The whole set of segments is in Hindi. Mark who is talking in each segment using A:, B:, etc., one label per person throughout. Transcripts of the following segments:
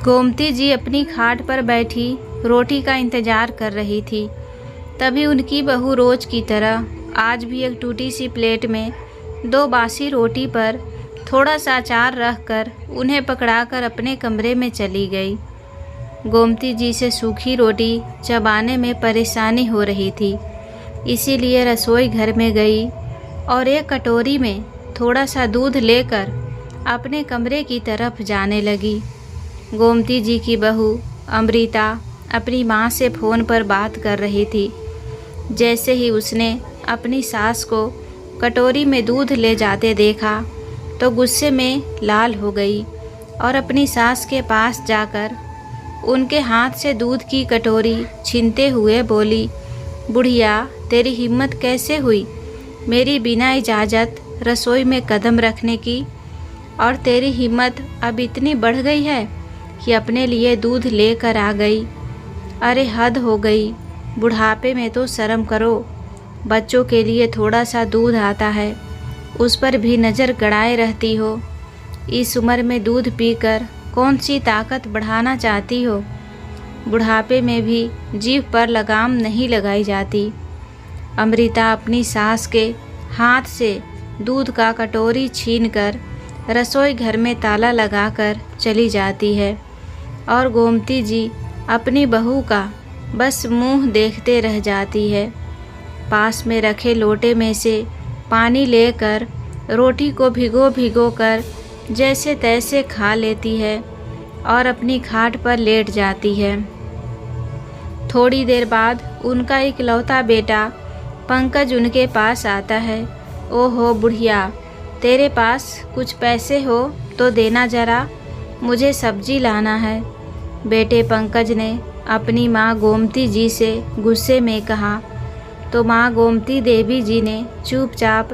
A: गोमती जी अपनी खाट पर बैठी रोटी का इंतजार कर रही थी। तभी उनकी बहू रोज की तरह आज भी एक टूटी सी प्लेट में 2 बासी रोटी पर थोड़ा सा अचार रखकर उन्हें पकड़ाकर अपने कमरे में चली गई। गोमती जी से सूखी रोटी चबाने में परेशानी हो रही थी, इसीलिए रसोई घर में गई और एक कटोरी में थोड़ा सा दूध लेकर अपने कमरे की तरफ जाने लगी। गोमती जी की बहू अमृता अपनी माँ से फ़ोन पर बात कर रही थी। जैसे ही उसने अपनी सास को कटोरी में दूध ले जाते देखा तो गुस्से में लाल हो गई और अपनी सास के पास जाकर उनके हाथ से दूध की कटोरी छीनते हुए बोली, बुढ़िया तेरी हिम्मत कैसे हुई मेरी बिना इजाज़त रसोई में कदम रखने की, और तेरी हिम्मत अब इतनी बढ़ गई है कि अपने लिए दूध लेकर आ गई। अरे हद हो गई, बुढ़ापे में तो शर्म करो। बच्चों के लिए थोड़ा सा दूध आता है, उस पर भी नज़र गड़ाए रहती हो। इस उम्र में दूध पीकर कौन सी ताकत बढ़ाना चाहती हो। बुढ़ापे में भी जीभ पर लगाम नहीं लगाई जाती। अमृता अपनी सास के हाथ से दूध का कटोरी छीनकर रसोई घर में ताला लगाकर चली जाती है और गोमती जी अपनी बहू का बस मुंह देखते रह जाती है। पास में रखे लोटे में से पानी लेकर रोटी को भिगो भिगो कर जैसे तैसे खा लेती है और अपनी खाट पर लेट जाती है। थोड़ी देर बाद उनका इकलौता बेटा पंकज उनके पास आता है। ओहो बुढ़िया, तेरे पास कुछ पैसे हो तो देना ज़रा, मुझे सब्जी लाना है। बेटे पंकज ने अपनी माँ गोमती जी से गुस्से में कहा तो माँ गोमती देवी जी ने चुपचाप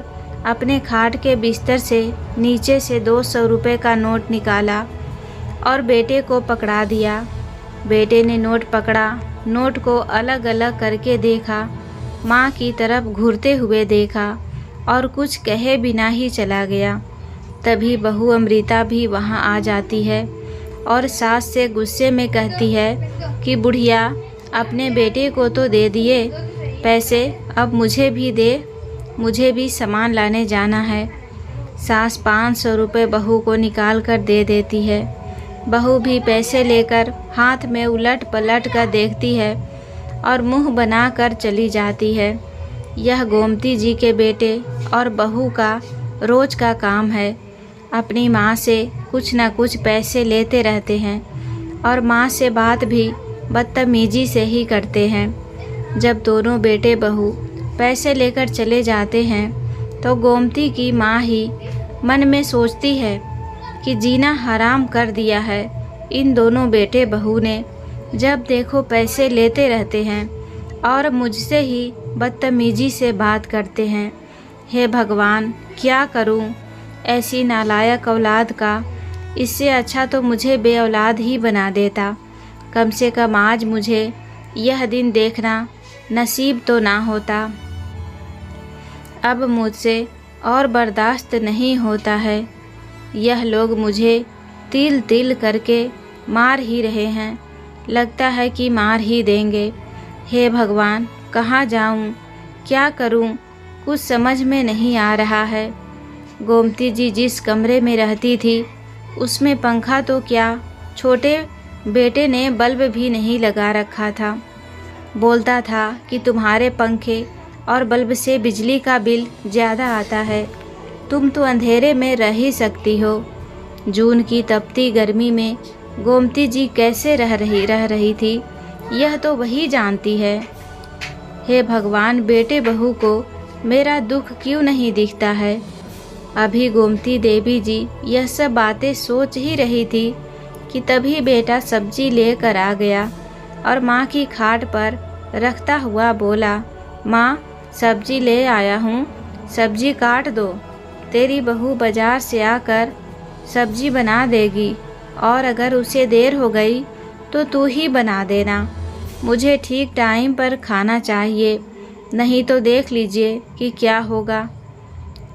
A: अपने खाट के बिस्तर से नीचे से 200 रुपये का नोट निकाला और बेटे को पकड़ा दिया। बेटे ने नोट पकड़ा, नोट को अलग अलग करके देखा, माँ की तरफ घूरते हुए देखा और कुछ कहे बिना ही चला गया। तभी बहू अमृता भी वहाँ आ जाती है और सास से गुस्से में कहती है कि बुढ़िया अपने बेटे को तो दे दिए पैसे, अब मुझे भी दे, मुझे भी सामान लाने जाना है। सास 500 रुपये बहू को निकाल कर दे देती है। बहू भी पैसे लेकर हाथ में उलट पलट कर देखती है और मुंह बनाकर चली जाती है। यह गोमती जी के बेटे और बहू का रोज़ का काम है। अपनी माँ से कुछ न कुछ पैसे लेते रहते हैं और माँ से बात भी बदतमीजी से ही करते हैं। जब दोनों बेटे बहू पैसे लेकर चले जाते हैं तो गोमती की माँ ही मन में सोचती है कि जीना हराम कर दिया है इन दोनों बेटे बहू ने। जब देखो पैसे लेते रहते हैं और मुझसे ही बदतमीजी से बात करते हैं। हे भगवान, क्या करूं ऐसी नालायक औलाद का। इससे अच्छा तो मुझे बेऔलाद ही बना देता। कम से कम आज मुझे यह दिन देखना नसीब तो ना होता। अब मुझसे और बर्दाश्त नहीं होता है। यह लोग मुझे तिल तिल करके मार ही रहे हैं, लगता है कि मार ही देंगे। हे भगवान, कहाँ जाऊँ, क्या करूँ, कुछ समझ में नहीं आ रहा है। गोमती जी जिस कमरे में रहती थी उसमें पंखा तो क्या, छोटे बेटे ने बल्ब भी नहीं लगा रखा था। बोलता था कि तुम्हारे पंखे और बल्ब से बिजली का बिल ज़्यादा आता है, तुम तो अंधेरे में रह ही सकती हो। जून की तपती गर्मी में गोमती जी कैसे रह रही थी यह तो वही जानती है। हे भगवान, बेटे बहू को मेरा दुख क्यों नहीं दिखता है। अभी गोमती देवी जी यह सब बातें सोच ही रही थी कि तभी बेटा सब्जी लेकर आ गया और माँ की खाट पर रखता हुआ बोला, माँ सब्जी ले आया हूँ, सब्जी काट दो। तेरी बहू बाजार से आकर सब्जी बना देगी और अगर उसे देर हो गई तो तू ही बना देना। मुझे ठीक टाइम पर खाना चाहिए, नहीं तो देख लीजिए कि क्या होगा।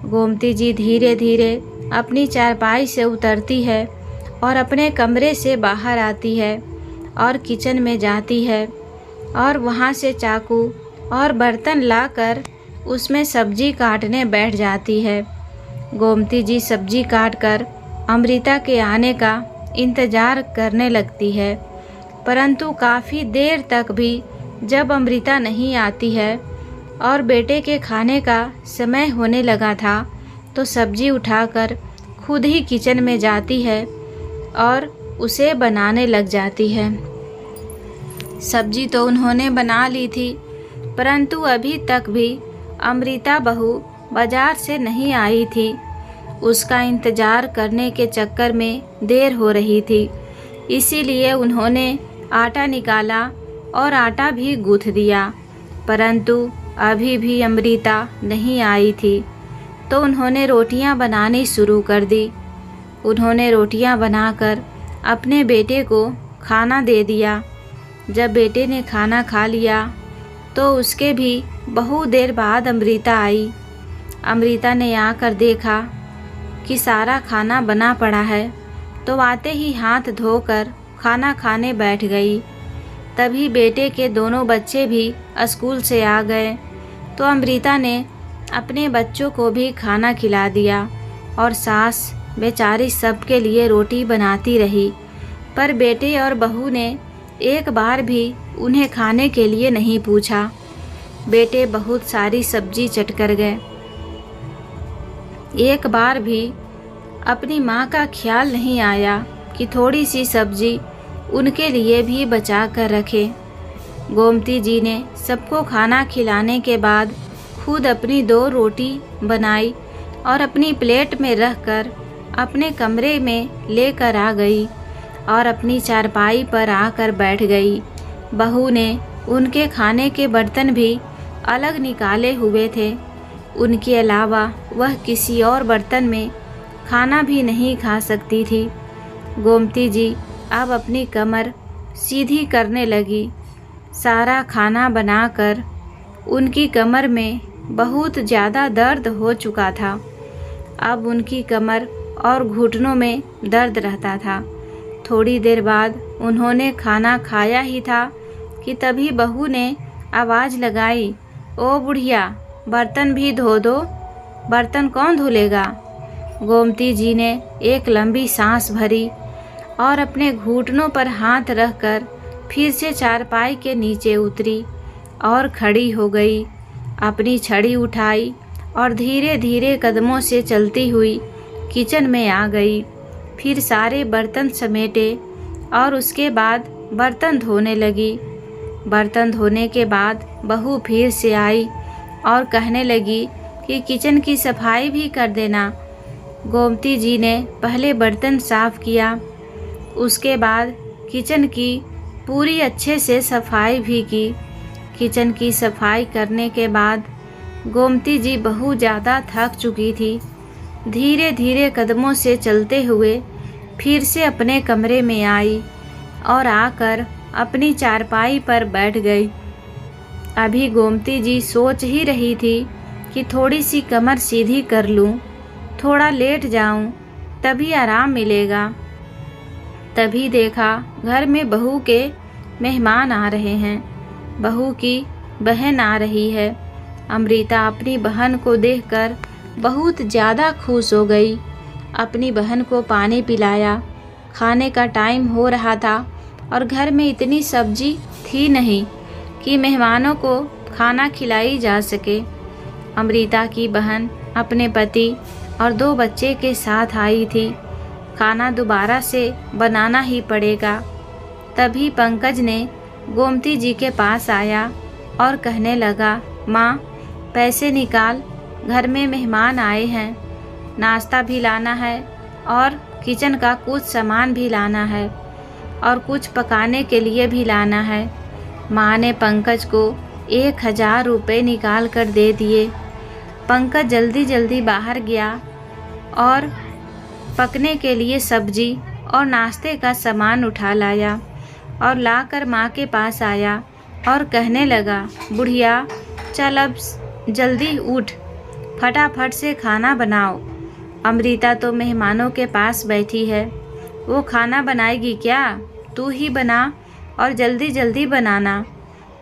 A: गोमती जी धीरे धीरे अपनी चारपाई से उतरती है और अपने कमरे से बाहर आती है और किचन में जाती है और वहाँ से चाकू और बर्तन लाकर उसमें सब्जी काटने बैठ जाती है। गोमती जी सब्जी काटकर अमृता के आने का इंतज़ार करने लगती है, परंतु काफ़ी देर तक भी जब अमृता नहीं आती है और बेटे के खाने का समय होने लगा था तो सब्जी उठाकर खुद ही किचन में जाती है और उसे बनाने लग जाती है। सब्जी तो उन्होंने बना ली थी, परंतु अभी तक भी अमृता बहू बाजार से नहीं आई थी। उसका इंतज़ार करने के चक्कर में देर हो रही थी, इसीलिए उन्होंने आटा निकाला और आटा भी गूँथ दिया, परंतु अभी भी अमृता नहीं आई थी। तो उन्होंने रोटियां बनानी शुरू कर दी। उन्होंने रोटियां बनाकर अपने बेटे को खाना दे दिया। जब बेटे ने खाना खा लिया तो उसके भी बहुत देर बाद अमृता आई। अमृता ने आकर देखा कि सारा खाना बना पड़ा है, तो आते ही हाथ धोकर खाना खाने बैठ गई। तभी बेटे के दोनों बच्चे भी स्कूल से आ गए, तो अमृता ने अपने बच्चों को भी खाना खिला दिया और सास बेचारी सबके लिए रोटी बनाती रही, पर बेटे और बहू ने एक बार भी उन्हें खाने के लिए नहीं पूछा। बेटे बहुत सारी सब्जी चट कर गए, एक बार भी अपनी माँ का ख्याल नहीं आया कि थोड़ी सी सब्जी उनके लिए भी बचा कर रखे। गोमती जी ने सबको खाना खिलाने के बाद खुद अपनी 2 रोटी बनाई और अपनी प्लेट में रखकर अपने कमरे में लेकर आ गई और अपनी चारपाई पर आकर बैठ गई। बहू ने उनके खाने के बर्तन भी अलग निकाले हुए थे, उनके अलावा वह किसी और बर्तन में खाना भी नहीं खा सकती थी। गोमती जी अब अपनी कमर सीधी करने लगी। सारा खाना बनाकर उनकी कमर में बहुत ज़्यादा दर्द हो चुका था। अब उनकी कमर और घुटनों में दर्द रहता था। थोड़ी देर बाद उन्होंने खाना खाया ही था कि तभी बहू ने आवाज़ लगाई, ओ बुढ़िया, बर्तन भी धो दो। बर्तन कौन धुलेगा? गोमती जी ने एक लंबी सांस भरी और अपने घुटनों पर हाथ रखकर फिर से चारपाई के नीचे उतरी और खड़ी हो गई। अपनी छड़ी उठाई और धीरे धीरे कदमों से चलती हुई किचन में आ गई। फिर सारे बर्तन समेटे और उसके बाद बर्तन धोने लगी। बर्तन धोने के बाद बहू फिर से आई और कहने लगी कि किचन की सफाई भी कर देना। गोमती जी ने पहले बर्तन साफ़ किया, उसके बाद किचन की पूरी अच्छे से सफाई भी की। किचन की सफाई करने के बाद गोमती जी बहुत ज़्यादा थक चुकी थी। धीरे धीरे कदमों से चलते हुए फिर से अपने कमरे में आई और आकर अपनी चारपाई पर बैठ गई। अभी गोमती जी सोच ही रही थी कि थोड़ी सी कमर सीधी कर लूं, थोड़ा लेट जाऊं, तभी आराम मिलेगा। तभी देखा घर में बहू के मेहमान आ रहे हैं। बहू की बहन आ रही है। अमृता अपनी बहन को देखकर बहुत ज़्यादा खुश हो गई। अपनी बहन को पानी पिलाया। खाने का टाइम हो रहा था और घर में इतनी सब्जी थी नहीं कि मेहमानों को खाना खिलाई जा सके। अमृता की बहन अपने पति और 2 बच्चे के साथ आई थी। खाना दोबारा से बनाना ही पड़ेगा। तभी पंकज ने गोमती जी के पास आया और कहने लगा, माँ, पैसे निकाल, घर में मेहमान आए हैं, नाश्ता भी लाना है और किचन का कुछ सामान भी लाना है और कुछ पकाने के लिए भी लाना है। माँ ने पंकज को 1000 रुपये निकाल कर दे दिए। पंकज जल्दी जल्दी बाहर गया और पकने के लिए सब्जी और नाश्ते का सामान उठा लाया और लाकर माँ के पास आया और कहने लगा, बुढ़िया, चल अब जल्दी उठ, फटाफट से खाना बनाओ। अमृता तो मेहमानों के पास बैठी है। वो खाना बनाएगी क्या? तू ही बना और जल्दी जल्दी बनाना।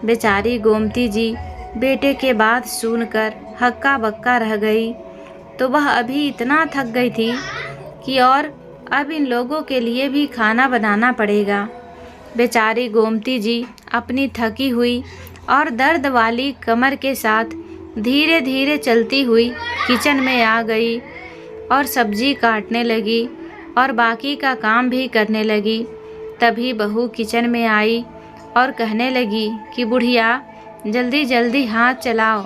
A: बेचारी गोमती जी बेटे के बात सुनकर हक्का बक्का रह गई। तो वह अभी इतना थक गई थी कि और अब इन लोगों के लिए भी खाना बनाना पड़ेगा। बेचारी गोमती जी अपनी थकी हुई और दर्द वाली कमर के साथ धीरे धीरे चलती हुई किचन में आ गई और सब्जी काटने लगी और बाकी का काम भी करने लगी। तभी बहू किचन में आई और कहने लगी कि बुढ़िया जल्दी जल्दी हाथ चलाओ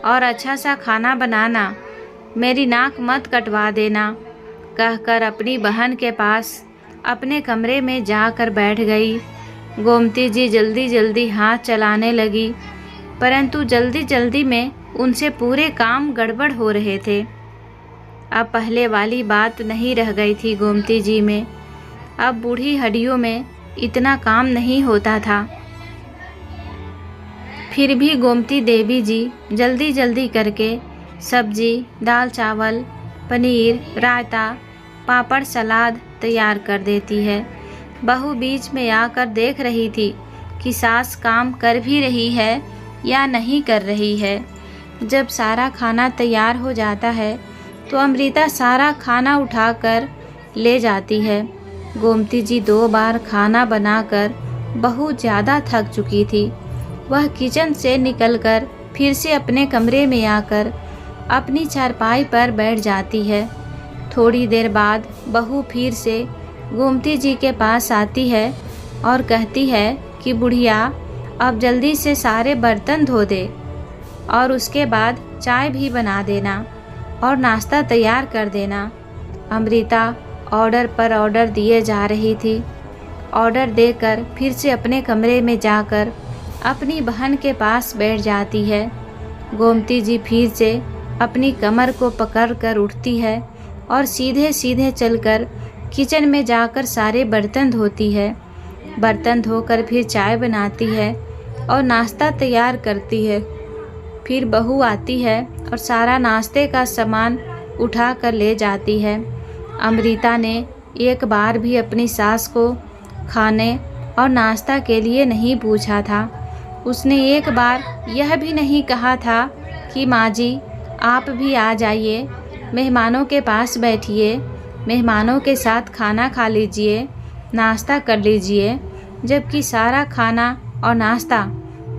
A: और अच्छा सा खाना बनाना, मेरी नाक मत कटवा देना। कहकर अपनी बहन के पास अपने कमरे में जाकर बैठ गई। गोमती जी जल्दी जल्दी हाथ चलाने लगी, परंतु जल्दी जल्दी में उनसे पूरे काम गड़बड़ हो रहे थे। अब पहले वाली बात नहीं रह गई थी गोमती जी में। अब बूढ़ी हड्डियों में इतना काम नहीं होता था। फिर भी गोमती देवी जी जल्दी जल्दी करके सब्जी, दाल चावल, पनीर, रायता, पापड़, सलाद तैयार कर देती है। बहू बीच में आकर देख रही थी कि सास काम कर भी रही है या नहीं कर रही है। जब सारा खाना तैयार हो जाता है तो अमृता सारा खाना उठाकर ले जाती है। गोमती जी 2 बार खाना बनाकर बहुत ज़्यादा थक चुकी थी। वह किचन से निकलकर फिर से अपने कमरे में आकर अपनी चारपाई पर बैठ जाती है। थोड़ी देर बाद बहू फिर से गोमती जी के पास आती है और कहती है कि बुढ़िया अब जल्दी से सारे बर्तन धो दे और उसके बाद चाय भी बना देना और नाश्ता तैयार कर देना। अमृता ऑर्डर पर ऑर्डर दिए जा रही थी। ऑर्डर देकर फिर से अपने कमरे में जाकर अपनी बहन के पास बैठ जाती है। गोमती जी फिर से अपनी कमर को पकड़कर उठती है और सीधे सीधे चलकर किचन में जाकर सारे बर्तन धोती है। बर्तन धोकर फिर चाय बनाती है और नाश्ता तैयार करती है। फिर बहू आती है और सारा नाश्ते का सामान उठा कर ले जाती है। अमृता ने एक बार भी अपनी सास को खाने और नाश्ता के लिए नहीं पूछा था। उसने एक बार यह भी नहीं कहा था कि माँ जी आप भी आ जाइए, मेहमानों के पास बैठिए, मेहमानों के साथ खाना खा लीजिए, नाश्ता कर लीजिए, जबकि सारा खाना और नाश्ता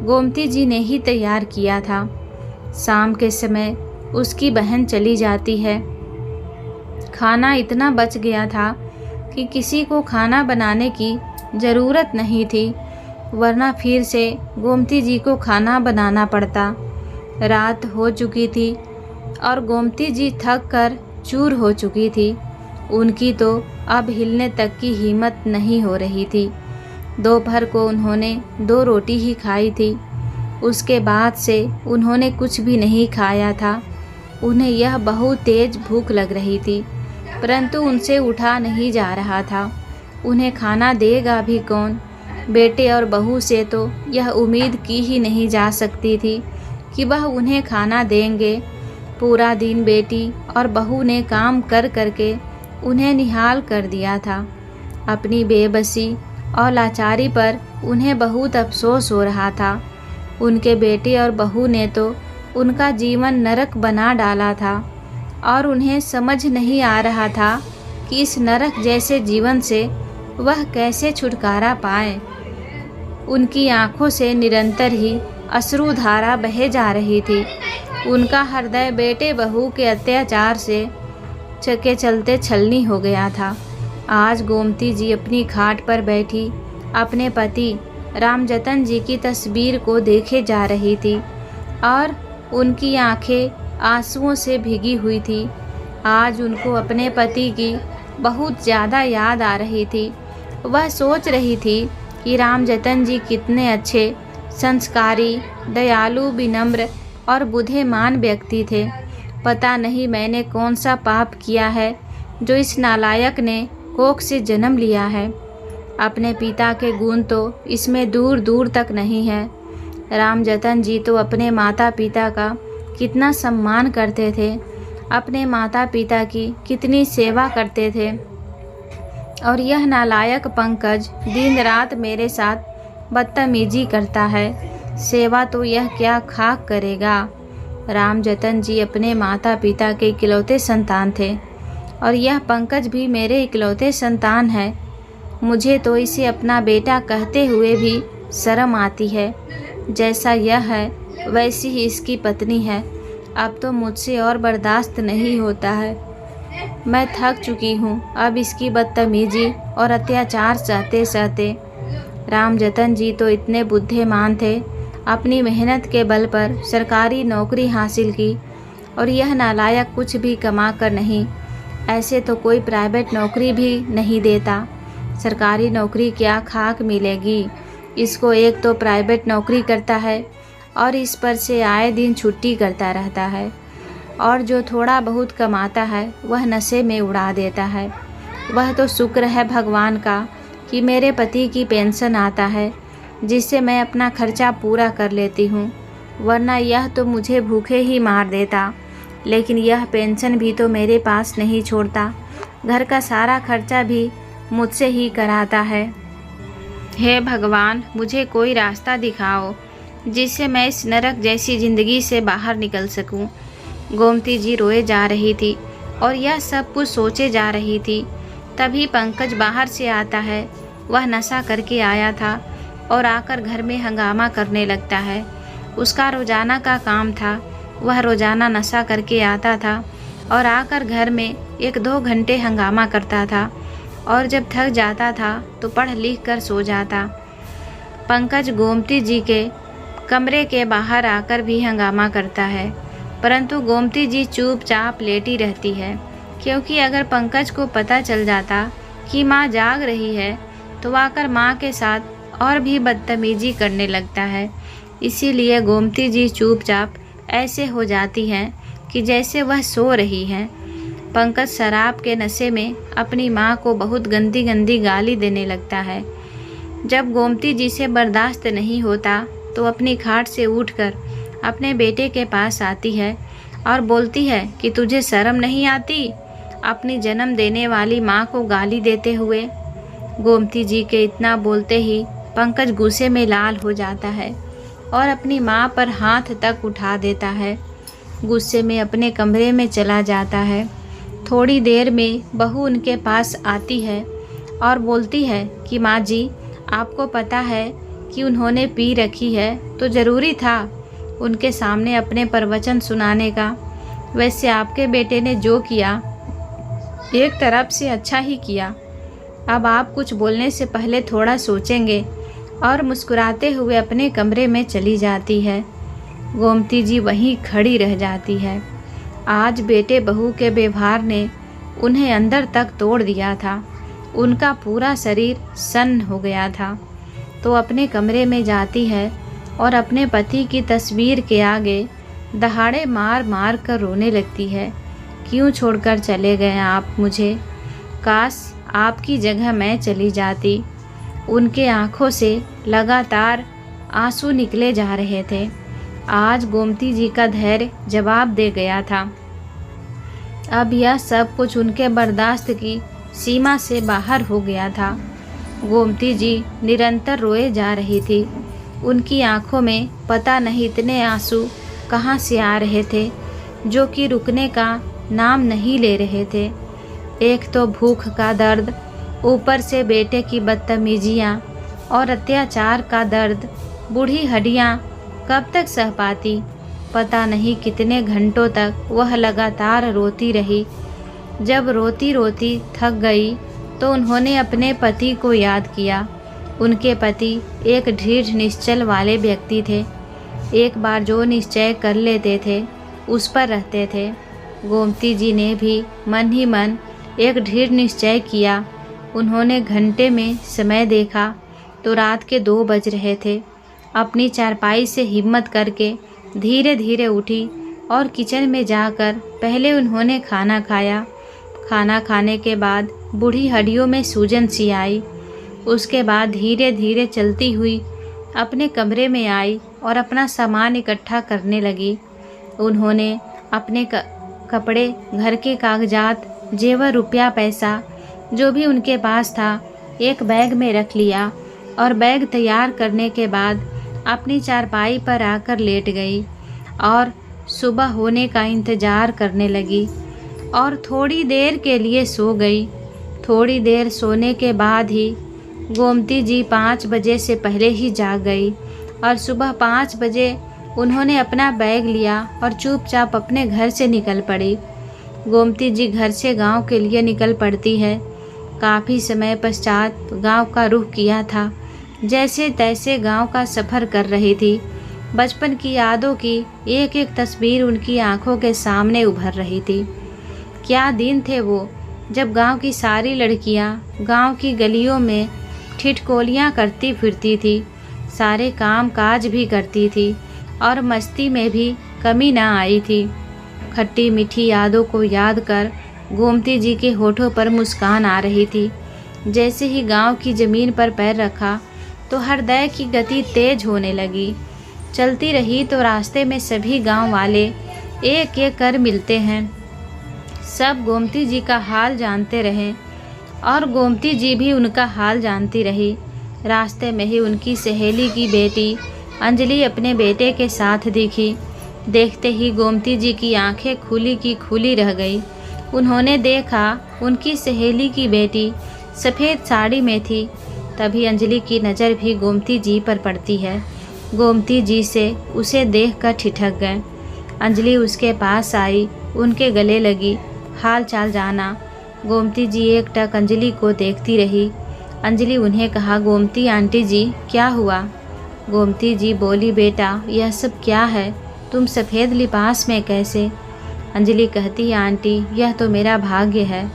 A: गोमती जी ने ही तैयार किया था। शाम के समय उसकी बहन चली जाती है। खाना इतना बच गया था कि किसी को खाना बनाने की ज़रूरत नहीं थी, वरना फिर से गोमती जी को खाना बनाना पड़ता। रात हो चुकी थी और गोमती जी थक कर चूर हो चुकी थी। उनकी तो अब हिलने तक की हिम्मत नहीं हो रही थी। दोपहर को उन्होंने 2 रोटी ही खाई थी। उसके बाद से उन्होंने कुछ भी नहीं खाया था। उन्हें यह बहुत तेज भूख लग रही थी, परंतु उनसे उठा नहीं जा रहा था। उन्हें खाना देगा भी कौन? बेटे और बहू से तो यह उम्मीद की ही नहीं जा सकती थी कि वह उन्हें खाना देंगे। पूरा दिन बेटी और बहू ने काम कर करके उन्हें निहाल कर दिया था। अपनी बेबसी और लाचारी पर उन्हें बहुत अफसोस हो रहा था। उनके बेटे और बहू ने तो उनका जीवन नरक बना डाला था और उन्हें समझ नहीं आ रहा था कि इस नरक जैसे जीवन से वह कैसे छुटकारा पाए। उनकी आंखों से निरंतर ही अश्रुधारा बहे जा रही थी। उनका हृदय बेटे बहू के अत्याचार से के चलते छलनी हो गया था। आज गोमती जी अपनी खाट पर बैठी अपने पति रामजतन जी की तस्वीर को देखे जा रही थी और उनकी आंखें आंसुओं से भीगी हुई थी। आज उनको अपने पति की बहुत ज़्यादा याद आ रही थी। वह सोच रही थी कि रामजतन जी कितने अच्छे, संस्कारी, दयालु, विनम्र और बुद्धिमान व्यक्ति थे। पता नहीं मैंने कौन सा पाप किया है जो इस नालायक ने कोख से जन्म लिया है। अपने पिता के गुण तो इसमें दूर दूर तक नहीं है। रामजतन जी तो अपने माता पिता का कितना सम्मान करते थे, अपने माता पिता की कितनी सेवा करते थे। और यह नालायक पंकज दिन रात मेरे साथ बदतमीजी करता है। सेवा तो यह क्या खाक करेगा। रामजतन जी अपने माता पिता के इकलौते संतान थे और यह पंकज भी मेरे इकलौते संतान है। मुझे तो इसे अपना बेटा कहते हुए भी शर्म आती है। जैसा यह है वैसी ही इसकी पत्नी है। अब तो मुझसे और बर्दाश्त नहीं होता है। मैं थक चुकी हूँ अब इसकी बदतमीजी और अत्याचार सहते सहते। रामजतन जी तो इतने बुद्धिमान थे, अपनी मेहनत के बल पर सरकारी नौकरी हासिल की और यह नालायक कुछ भी कमा कर नहीं। ऐसे तो कोई प्राइवेट नौकरी भी नहीं देता। सरकारी नौकरी क्या खाक मिलेगी इसको। एक तो प्राइवेट नौकरी करता है और इस पर से आए दिन छुट्टी करता रहता है और जो थोड़ा बहुत कमाता है वह नशे में उड़ा देता है। वह तो शुक्र है भगवान का कि मेरे पति की पेंशन आता है जिससे मैं अपना खर्चा पूरा कर लेती हूँ, वरना यह तो मुझे भूखे ही मार देता। लेकिन यह पेंशन भी तो मेरे पास नहीं छोड़ता, घर का सारा खर्चा भी मुझसे ही कराता है। हे भगवान, मुझे कोई रास्ता दिखाओ जिससे मैं इस नरक जैसी ज़िंदगी से बाहर निकल सकूं। गोमती जी रोए जा रही थी और यह सब कुछ सोचे जा रही थी। तभी पंकज बाहर से आता है। वह नशा करके आया था और आकर घर में हंगामा करने लगता है। उसका रोज़ाना का काम था। वह रोज़ाना नशा करके आता था और आकर घर में 1-2 घंटे हंगामा करता था और जब थक जाता था तो पढ़ लिख कर सो जाता। पंकज गोमती जी के कमरे के बाहर आकर भी हंगामा करता है, परंतु गोमती जी चुपचाप लेटी रहती है, क्योंकि अगर पंकज को पता चल जाता कि माँ जाग रही है तो आकर माँ के साथ और भी बदतमीजी करने लगता है। इसीलिए गोमती जी चुपचाप ऐसे हो जाती हैं कि जैसे वह सो रही हैं। पंकज शराब के नशे में अपनी माँ को बहुत गंदी गंदी गाली देने लगता है। जब गोमती जी से बर्दाश्त नहीं होता तो अपनी खाट से उठकर अपने बेटे के पास आती है और बोलती है कि तुझे शर्म नहीं आती अपनी जन्म देने वाली माँ को गाली देते हुए। गोमती जी के इतना बोलते ही पंकज गुस्से में लाल हो जाता है और अपनी माँ पर हाथ तक उठा देता है। गुस्से में अपने कमरे में चला जाता है। थोड़ी देर में बहू उनके पास आती है और बोलती है कि माँ जी, आपको पता है कि उन्होंने पी रखी है तो ज़रूरी था उनके सामने अपने प्रवचन सुनाने का। वैसे आपके बेटे ने जो किया एक तरफ से अच्छा ही किया। अब आप कुछ बोलने से पहले थोड़ा सोचेंगे। और मुस्कुराते हुए अपने कमरे में चली जाती है। गोमती जी वहीं खड़ी रह जाती है। आज बेटे बहू के व्यवहार ने उन्हें अंदर तक तोड़ दिया था। उनका पूरा शरीर सन्न हो गया था। तो अपने कमरे में जाती है और अपने पति की तस्वीर के आगे दहाड़े मार मार कर रोने लगती है। क्यों छोड़कर चले गए आप मुझे? काश आपकी जगह मैं चली जाती। उनके आँखों से लगातार आंसू निकले जा रहे थे। आज गोमती जी का धैर्य जवाब दे गया था। अब यह सब कुछ उनके बर्दाश्त की सीमा से बाहर हो गया था। गोमती जी निरंतर रोए जा रही थी। उनकी आंखों में पता नहीं इतने आंसू कहाँ से आ रहे थे जो कि रुकने का नाम नहीं ले रहे थे। एक तो भूख का दर्द, ऊपर से बेटे की बदतमीजियाँ और अत्याचार का दर्द। बूढ़ी हड्डियाँ कब तक सह पाती? पता नहीं कितने घंटों तक वह लगातार रोती रही। जब रोती रोती थक गई तो उन्होंने अपने पति को याद किया। उनके पति एक दृढ़ निश्चय वाले व्यक्ति थे। एक बार जो निश्चय कर लेते थे उस पर रहते थे। गोमती जी ने भी मन ही मन एक दृढ़ निश्चय किया। उन्होंने घंटे में समय देखा तो रात के 2 बज रहे थे। अपनी चारपाई से हिम्मत करके धीरे धीरे उठी और किचन में जाकर पहले उन्होंने खाना खाया। खाना खाने के बाद बूढ़ी हड्डियों में सूजन सी आई। उसके बाद धीरे धीरे चलती हुई अपने कमरे में आई और अपना सामान इकट्ठा करने लगी। उन्होंने अपने कपड़े, घर के कागजात, जेवर, रुपया पैसा जो भी उनके पास था एक बैग में रख लिया और बैग तैयार करने के बाद अपनी चारपाई पर आकर लेट गई और सुबह होने का इंतज़ार करने लगी और थोड़ी देर के लिए सो गई। थोड़ी देर सोने के बाद ही गोमती जी 5 बजे से पहले ही जाग गई और सुबह 5 बजे उन्होंने अपना बैग लिया और चुपचाप अपने घर से निकल पड़ी। गोमती जी घर से गांव के लिए निकल पड़ती है। काफ़ी समय पश्चात गांव का रुख किया था। जैसे तैसे गांव का सफ़र कर रही थी। बचपन की यादों की एक एक तस्वीर उनकी आंखों के सामने उभर रही थी। क्या दिन थे वो, जब गांव की सारी लड़कियां गांव की गलियों में ठिठकोलियां करती फिरती थी, सारे काम काज भी करती थी और मस्ती में भी कमी ना आई थी। खट्टी मीठी यादों को याद कर गोमती जी के होठों पर मुस्कान आ रही थी। जैसे ही गांव की ज़मीन पर पैर रखा तो हृदय की गति तेज होने लगी। चलती रही तो रास्ते में सभी गांव वाले एक एक कर मिलते हैं। सब गोमती जी का हाल जानते रहे और गोमती जी भी उनका हाल जानती रही। रास्ते में ही उनकी सहेली की बेटी अंजलि अपने बेटे के साथ दिखी। देखते ही गोमती जी की आंखें खुली की खुली रह गई। उन्होंने देखा उनकी सहेली की बेटी सफ़ेद साड़ी में थी। तभी अंजलि की नज़र भी गोमती जी पर पड़ती है। गोमती जी से उसे देखकर ठिठक गए। अंजलि उसके पास आई, उनके गले लगी, हाल चाल जाना। गोमती जी एकटक अंजलि को देखती रही। अंजलि उन्हें कहा, गोमती आंटी जी क्या हुआ? गोमती जी बोली, बेटा यह सब क्या है, तुम सफ़ेद लिबास में कैसे? अंजलि कहती है, आंटी यह तो मेरा भाग्य है।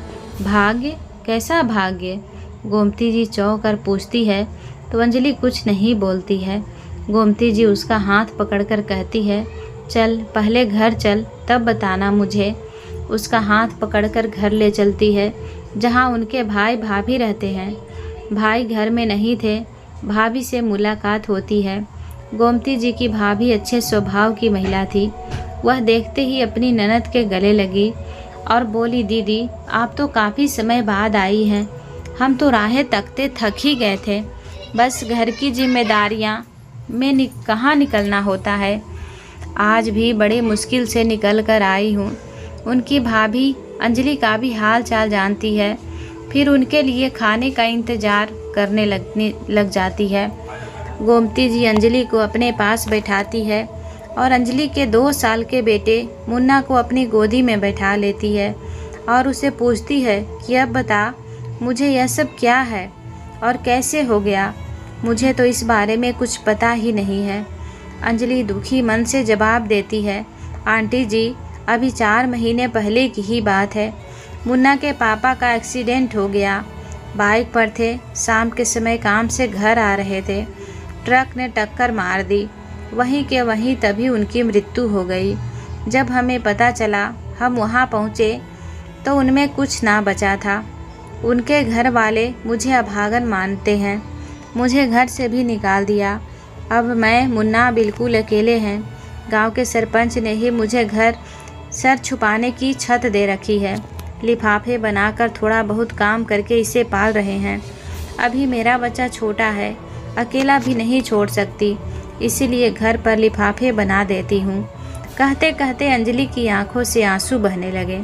A: भाग्य? कैसा भाग्य? गोमती जी चौंक कर पूछती है तो अंजलि कुछ नहीं बोलती है। गोमती जी उसका हाथ पकड़कर कहती है, चल पहले घर चल तब बताना मुझे। उसका हाथ पकड़कर घर ले चलती है जहाँ उनके भाई भाभी रहते हैं। भाई घर में नहीं थे। भाभी से मुलाकात होती है। गोमती जी की भाभी अच्छे स्वभाव की महिला थी। वह देखते ही अपनी ननद के गले लगी और बोली, दीदी आप तो काफ़ी समय बाद आई हैं। हम तो राहें तकते थक ही गए थे। बस घर की जिम्मेदारियां में कहाँ निकलना होता है। आज भी बड़े मुश्किल से निकल कर आई हूँ। उनकी भाभी अंजलि का भी हाल चाल जानती है। फिर उनके लिए खाने का इंतज़ार करने लग जाती है। गोमती जी अंजलि को अपने पास बैठाती है और अंजलि के 2 साल के बेटे मुन्ना को अपनी गोदी में बैठा लेती है और उसे पूछती है कि अब बता, मुझे यह सब क्या है और कैसे हो गया? मुझे तो इस बारे में कुछ पता ही नहीं है। अंजलि दुखी मन से जवाब देती है, आंटी जी अभी 4 महीने पहले की ही बात है। मुन्ना के पापा का एक्सीडेंट हो गया। बाइक पर थे, शाम के समय काम से घर आ रहे थे। ट्रक ने टक्कर मार दी। वहीं के वहीं तभी उनकी मृत्यु हो गई। जब हमें पता चला हम वहां पहुंचे तो उनमें कुछ ना बचा था। उनके घर वाले मुझे अभागन मानते हैं। मुझे घर से भी निकाल दिया। अब मैं मुन्ना बिल्कुल अकेले हैं। गांव के सरपंच ने ही मुझे घर सर छुपाने की छत दे रखी है। लिफाफे बनाकर थोड़ा बहुत काम करके इसे पाल रहे हैं। अभी मेरा बच्चा छोटा है, अकेला भी नहीं छोड़ सकती, इसीलिए घर पर लिफाफे बना देती हूँ। कहते कहते अंजलि की आंखों से आंसू बहने लगे।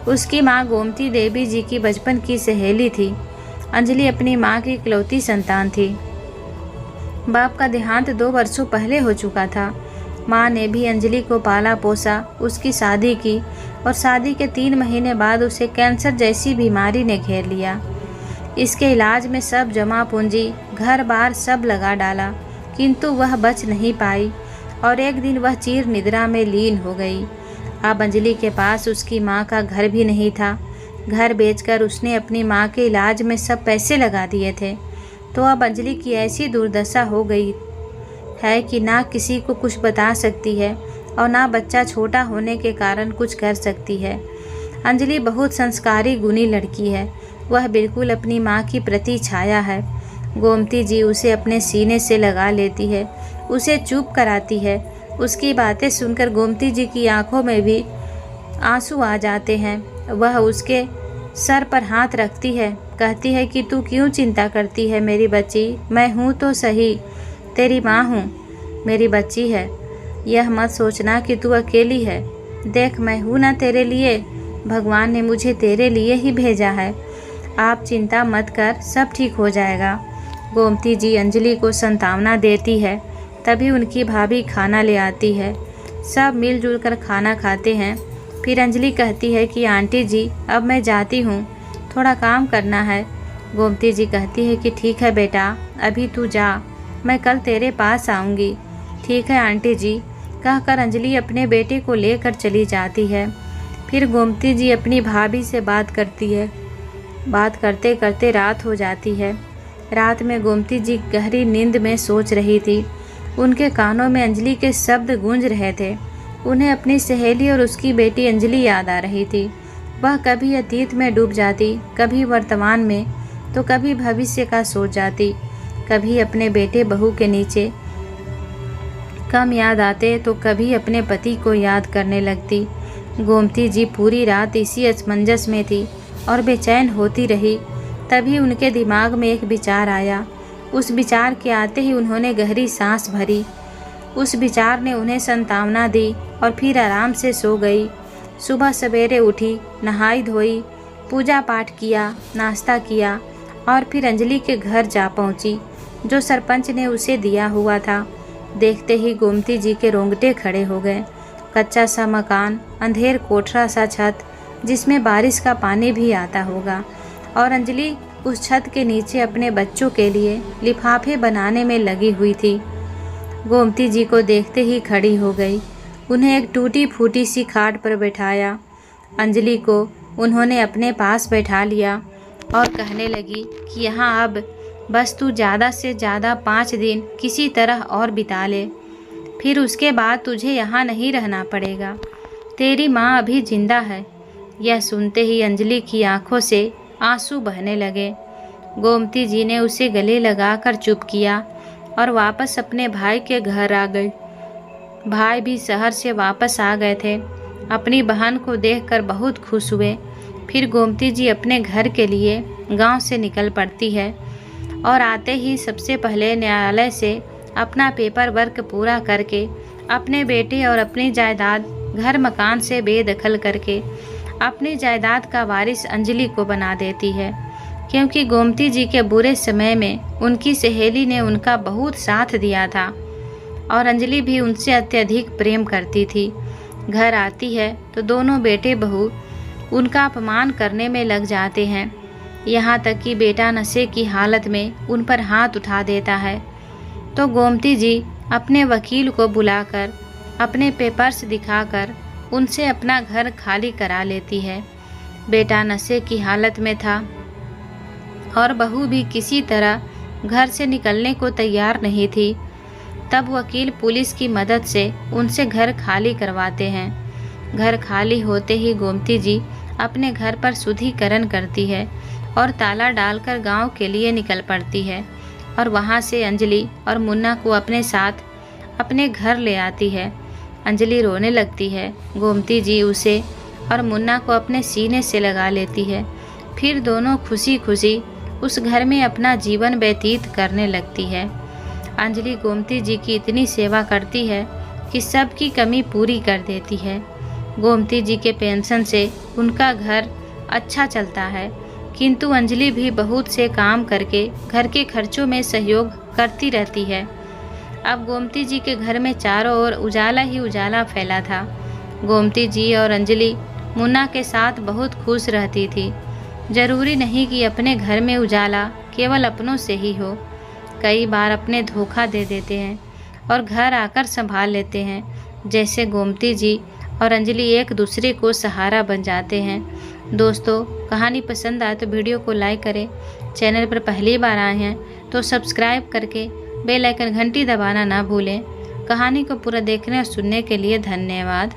A: उसकी माँ गोमती देवी जी की बचपन की सहेली थी। अंजलि अपनी माँ की इकलौती संतान थी। बाप का देहांत 2 वर्षों पहले हो चुका था। माँ ने भी अंजलि को पाला पोसा, उसकी शादी की और शादी के 3 महीने बाद उसे कैंसर जैसी बीमारी ने घेर लिया। इसके इलाज में सब जमा पूंजी, घर बार सब लगा डाला, किंतु वह बच नहीं पाई और एक दिन वह चीर निद्रा में लीन हो गई। अब अंजलि के पास उसकी माँ का घर भी नहीं था। घर बेचकर उसने अपनी माँ के इलाज में सब पैसे लगा दिए थे। तो अब अंजलि की ऐसी दुर्दशा हो गई है कि ना किसी को कुछ बता सकती है और ना बच्चा छोटा होने के कारण कुछ कर सकती है। अंजलि बहुत संस्कारी गुणी लड़की है। वह बिल्कुल अपनी माँ की प्रति छाया है। गोमती जी उसे अपने सीने से लगा लेती है, उसे चुप कराती है। उसकी बातें सुनकर गोमती जी की आंखों में भी आंसू आ जाते हैं। वह उसके सर पर हाथ रखती है, कहती है कि तू क्यों चिंता करती है मेरी बच्ची, मैं हूँ तो सही, तेरी माँ हूँ, मेरी बच्ची है। यह मत सोचना कि तू अकेली है, देख मैं हूँ ना तेरे लिए, भगवान ने मुझे तेरे लिए ही भेजा है। आप चिंता मत कर, सब ठीक हो जाएगा। गोमती जी अंजलि को सांत्वना देती है। तभी उनकी भाभी खाना ले आती है। सब मिलजुल कर खाना खाते हैं। फिर अंजलि कहती है कि आंटी जी अब मैं जाती हूँ, थोड़ा काम करना है। गोमती जी कहती है कि ठीक है बेटा, अभी तू जा, मैं कल तेरे पास आऊँगी। ठीक है आंटी जी, कहकर अंजलि अपने बेटे को लेकर चली जाती है। फिर गोमती जी अपनी भाभी से बात करती है। बात करते करते रात हो जाती है। रात में गोमती जी गहरी नींद में सोच रही थी। उनके कानों में अंजलि के शब्द गूंज रहे थे। उन्हें अपनी सहेली और उसकी बेटी अंजलि याद आ रही थी। वह कभी अतीत में डूब जाती, कभी वर्तमान में, तो कभी भविष्य का सोच जाती। कभी अपने बेटे बहू के नीचे कम याद आते तो कभी अपने पति को याद करने लगती। गोमती जी पूरी रात इसी असमंजस में थी और बेचैन होती रही। तभी उनके दिमाग में एक विचार आया। उस विचार के आते ही उन्होंने गहरी सांस भरी। उस विचार ने उन्हें सांत्वना दी और फिर आराम से सो गई। सुबह सवेरे उठी, नहाई धोई, पूजा पाठ किया, नाश्ता किया और फिर अंजलि के घर जा पहुंची, जो सरपंच ने उसे दिया हुआ था। देखते ही गोमती जी के रोंगटे खड़े हो गए। कच्चा सा मकान, अंधेर कोठरा सा छत, जिसमें बारिश का पानी भी आता होगा, और अंजलि उस छत के नीचे अपने बच्चों के लिए लिफाफे बनाने में लगी हुई थी। गोमती जी को देखते ही खड़ी हो गई। उन्हें एक टूटी फूटी सी खाट पर बैठाया। अंजलि को उन्होंने अपने पास बैठा लिया और कहने लगी कि यहाँ अब बस तू ज़्यादा से ज़्यादा 5 दिन किसी तरह और बिता ले, फिर उसके बाद तुझे यहाँ नहीं रहना पड़ेगा। तेरी माँ अभी जिंदा है। यह सुनते ही अंजलि की आंखों से आंसू बहने लगे। गोमती जी ने उसे गले लगाकर चुप किया और वापस अपने भाई के घर आ गई। भाई भी शहर से वापस आ गए थे। अपनी बहन को देखकर बहुत खुश हुए। फिर गोमती जी अपने घर के लिए गांव से निकल पड़ती है और आते ही सबसे पहले न्यायालय से अपना पेपर वर्क पूरा करके अपने बेटे और अपनी जायदाद घर मकान से बेदखल करके अपनी जायदाद का वारिस अंजलि को बना देती है, क्योंकि गोमती जी के बुरे समय में उनकी सहेली ने उनका बहुत साथ दिया था और अंजलि भी उनसे अत्यधिक प्रेम करती थी। घर आती है तो दोनों बेटे बहू उनका अपमान करने में लग जाते हैं, यहाँ तक कि बेटा नशे की हालत में उन पर हाथ उठा देता है। तो गोमती जी अपने वकील को बुलाकर अपने पेपर्स दिखाकर उनसे अपना घर खाली करा लेती है। बेटा नशे की हालत में था और बहू भी किसी तरह घर से निकलने को तैयार नहीं थी। तब वकील पुलिस की मदद से उनसे घर खाली करवाते हैं। घर खाली होते ही गोमती जी अपने घर पर शुद्धिकरण करती है और ताला डालकर गांव के लिए निकल पड़ती है और वहां से अंजलि और मुन्ना को अपने साथ अपने घर ले आती है। अंजलि रोने लगती है। गोमती जी उसे और मुन्ना को अपने सीने से लगा लेती है। फिर दोनों खुशी खुशी उस घर में अपना जीवन व्यतीत करने लगती है। अंजलि गोमती जी की इतनी सेवा करती है कि सबकी कमी पूरी कर देती है। गोमती जी के पेंशन से उनका घर अच्छा चलता है, किंतु अंजलि भी बहुत से काम करके घर के खर्चों में सहयोग करती रहती है। अब गोमती जी के घर में चारों ओर उजाला ही उजाला फैला था। गोमती जी और अंजलि मुन्ना के साथ बहुत खुश रहती थी। जरूरी नहीं कि अपने घर में उजाला केवल अपनों से ही हो। कई बार अपने धोखा दे देते हैं और घर आकर संभाल लेते हैं। जैसे गोमती जी और अंजलि एक दूसरे को सहारा बन जाते हैं। दोस्तों, कहानी पसंद आए तो वीडियो को लाइक करें। चैनल पर पहली बार आए हैं तो सब्सक्राइब करके बेल आइकन घंटी दबाना ना भूलें। कहानी को पूरा देखने और सुनने के लिए धन्यवाद।